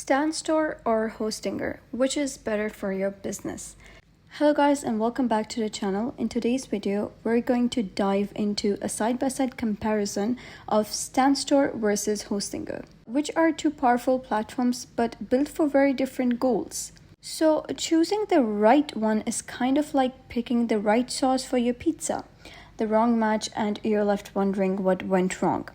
Standstore or Hostinger, which is better for your business? Hello guys and welcome back to the channel. In today's video, we're going to dive into a side-by-side comparison of Standstore versus Hostinger, which are two powerful platforms but built for very different goals. So choosing the right one is kind of like picking the right sauce for your pizza. The wrong match and you're left wondering what went wrong.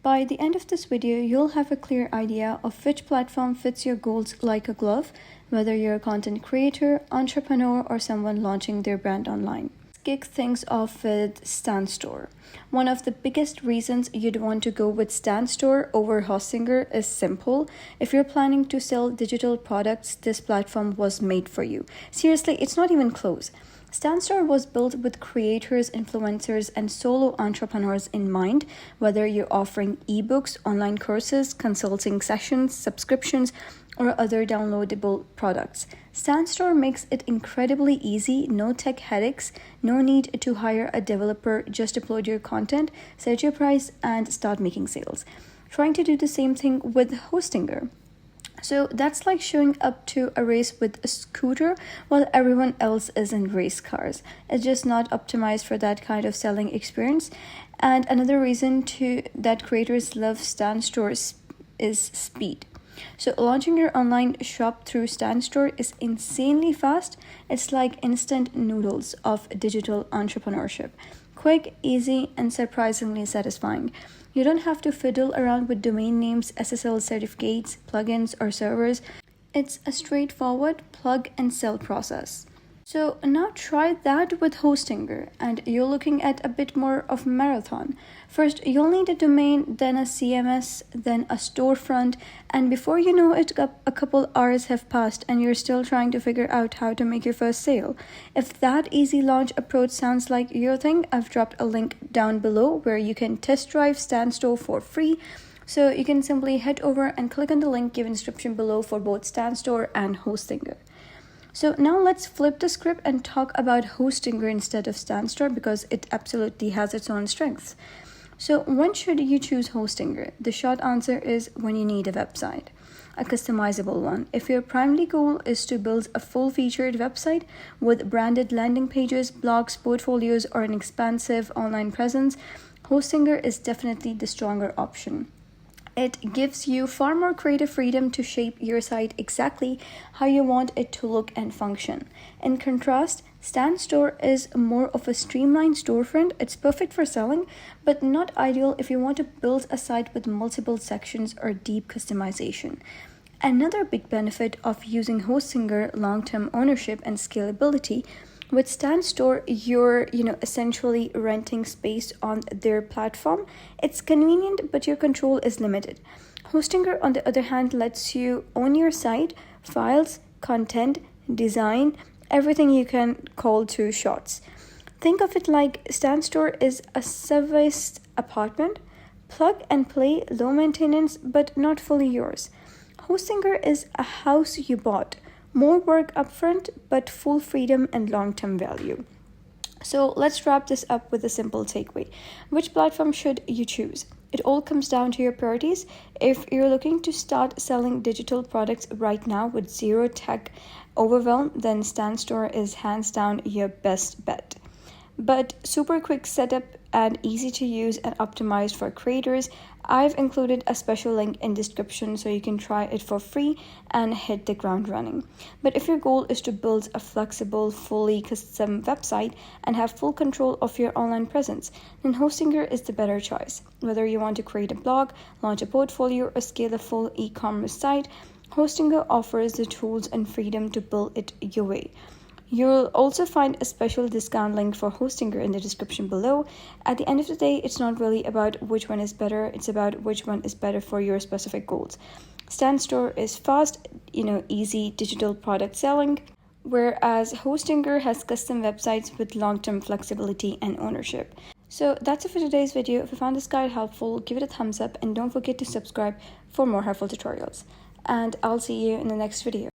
By the end of this video, you'll have a clear idea of which platform fits your goals like a glove, whether you're a content creator, entrepreneur, or someone launching their brand online. Let's kick things off with Standstore. One of the biggest reasons you'd want to go with Standstore over Hostinger is simple. If you're planning to sell digital products, this platform was made for you. Seriously, it's not even close. Standstore was built with creators, influencers, and solo entrepreneurs in mind, whether you're offering ebooks, online courses, consulting sessions, subscriptions, or other downloadable products. Standstore makes it incredibly easy, no tech headaches, no need to hire a developer, just upload your content, set your price, and start making sales. Trying to do the same thing with Hostinger. So that's like showing up to a race with a scooter while everyone else is in race cars. It's just not optimized for that kind of selling experience. And another reason that creators love Standstore is speed. So launching your online shop through Standstore is insanely fast. It's like instant noodles of digital entrepreneurship. Quick, easy, and surprisingly satisfying. You don't have to fiddle around with domain names, SSL certificates, plugins, or servers. It's a straightforward plug and sell process. So now try that with Hostinger, and you're looking at a bit more of a marathon. First, you'll need a domain, then a CMS, then a storefront, and before you know it, a couple hours have passed and you're still trying to figure out how to make your first sale. If that easy launch approach sounds like your thing, I've dropped a link down below where you can test drive Standstore for free. So you can simply head over and click on the link given in the description below for both Standstore and Hostinger. So now let's flip the script and talk about Hostinger instead of Standstore because it absolutely has its own strengths. So when should you choose Hostinger? The short answer is when you need a website, a customizable one. If your primary goal is to build a full-featured website with branded landing pages, blogs, portfolios, or an expansive online presence, Hostinger is definitely the stronger option. It gives you far more creative freedom to shape your site exactly how you want it to look and function. In contrast, Standstore is more of a streamlined storefront. It's perfect for selling, but not ideal if you want to build a site with multiple sections or deep customization. Another big benefit of using Hostinger, long-term ownership and scalability. With Standstore, you're essentially renting space on their platform. It's convenient, but your control is limited. Hostinger, on the other hand, lets you own your site, files, content, design, everything you can call two shots. Think of it like Standstore is a serviced apartment, plug and play, low maintenance, but not fully yours. Hostinger is a house you bought. More work upfront, but full freedom and long-term value. So let's wrap this up with a simple takeaway. Which platform should you choose? It all comes down to your priorities. If you're looking to start selling digital products right now with zero tech overwhelm, then Standstore is hands down your best bet. But super quick setup and easy to use and optimized for creators. I've included a special link in description so you can try it for free and hit the ground running. But if your goal is to build a flexible, fully custom website and have full control of your online presence, then Hostinger is the better choice. Whether you want to create a blog, launch a portfolio, or scale a full e-commerce site, Hostinger offers the tools and freedom to build it your way. You'll also find a special discount link for Hostinger in the description below. At the end of the day, it's not really about which one is better, it's about which one is better for your specific goals. Standstore is fast, easy digital product selling, whereas Hostinger has custom websites with long-term flexibility and ownership. So that's it for today's video. If you found this guide helpful, give it a thumbs up and don't forget to subscribe for more helpful tutorials. And I'll see you in the next video.